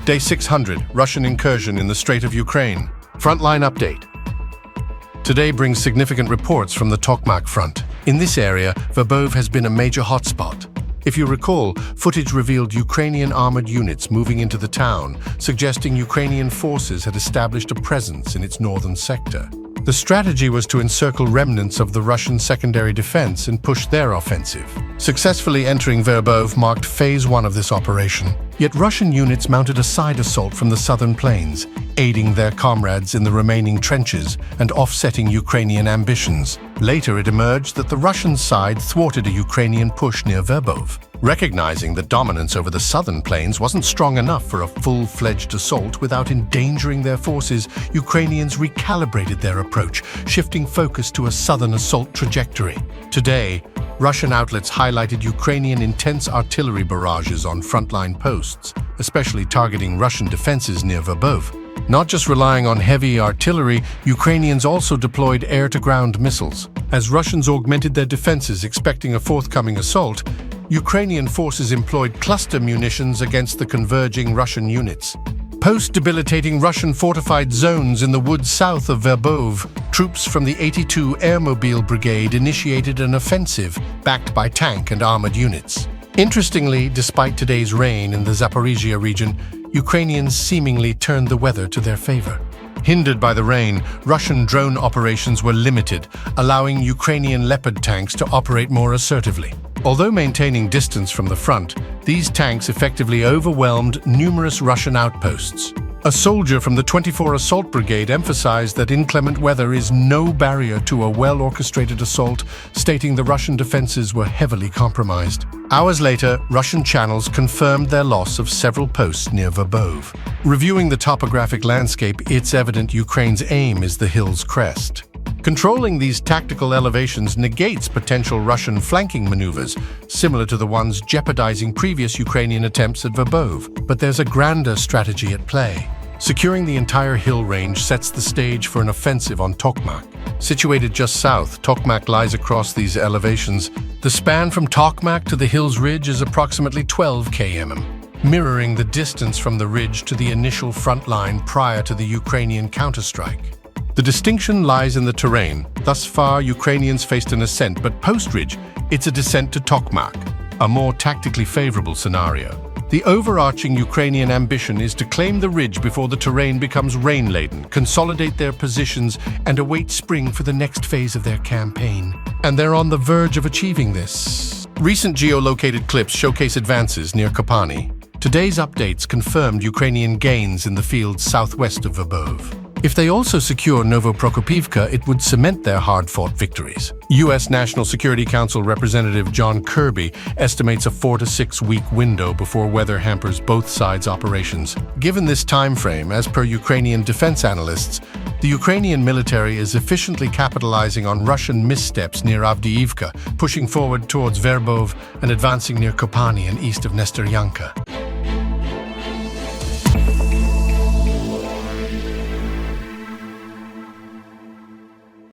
Day 600, Russian incursion in the Strait of Ukraine. Frontline update. Today brings significant reports from the Tokmak front. In this area, Verbov has been a major hotspot. If you recall, footage revealed Ukrainian armored units moving into the town, suggesting Ukrainian forces had established a presence in its northern sector. The strategy was to encircle remnants of the Russian secondary defense and push their offensive. Successfully entering Verbov marked phase 1 of this operation. Yet Russian units mounted a side assault from the southern plains, aiding their comrades in the remaining trenches and offsetting Ukrainian ambitions. Later it emerged that the Russian side thwarted a Ukrainian push near Verbov. Recognizing that dominance over the southern plains wasn't strong enough for a full-fledged assault without endangering their forces, Ukrainians recalibrated their approach, shifting focus to a southern assault trajectory. Today, Russian outlets highlighted Ukrainian intense artillery barrages on frontline posts, especially targeting Russian defenses near Verbov. Not just relying on heavy artillery, Ukrainians also deployed air-to-ground missiles. As Russians augmented their defenses expecting a forthcoming assault, Ukrainian forces employed cluster munitions against the converging Russian units. Post-debilitating Russian fortified zones in the woods south of Verbov, troops from the 82 Airmobile Brigade initiated an offensive backed by tank and armored units. Interestingly, despite today's rain in the Zaporizhia region, Ukrainians seemingly turned the weather to their favor. Hindered by the rain, Russian drone operations were limited, allowing Ukrainian Leopard tanks to operate more assertively. Although maintaining distance from the front, these tanks effectively overwhelmed numerous Russian outposts. A soldier from the 24 Assault Brigade emphasized that inclement weather is no barrier to a well-orchestrated assault, stating the Russian defenses were heavily compromised. Hours later, Russian channels confirmed their loss of several posts near Verbov. Reviewing the topographic landscape, it's evident Ukraine's aim is the hill's crest. Controlling these tactical elevations negates potential Russian flanking maneuvers, similar to the ones jeopardizing previous Ukrainian attempts at Verbov. But there's a grander strategy at play. Securing the entire hill range sets the stage for an offensive on Tokmak. Situated just south, Tokmak lies across these elevations. The span from Tokmak to the hill's ridge is approximately 12 km, mirroring the distance from the ridge to the initial front line prior to the Ukrainian counterstrike. The distinction lies in the terrain. Thus far, Ukrainians faced an ascent, but post-ridge, it's a descent to Tokmak, a more tactically favorable scenario. The overarching Ukrainian ambition is to claim the ridge before the terrain becomes rain-laden, consolidate their positions, and await spring for the next phase of their campaign. And they're on the verge of achieving this. Recent geolocated clips showcase advances near Kopani. Today's updates confirmed Ukrainian gains in the fields southwest of Verbov. If they also secure Novoprokopivka, it would cement their hard-fought victories. U.S. National Security Council Representative John Kirby estimates a 4 to 6 week window before weather hampers both sides' operations. Given this time frame, as per Ukrainian defense analysts, the Ukrainian military is efficiently capitalizing on Russian missteps near Avdiivka, pushing forward towards Verbov and advancing near Kopani and east of Nestoryanka.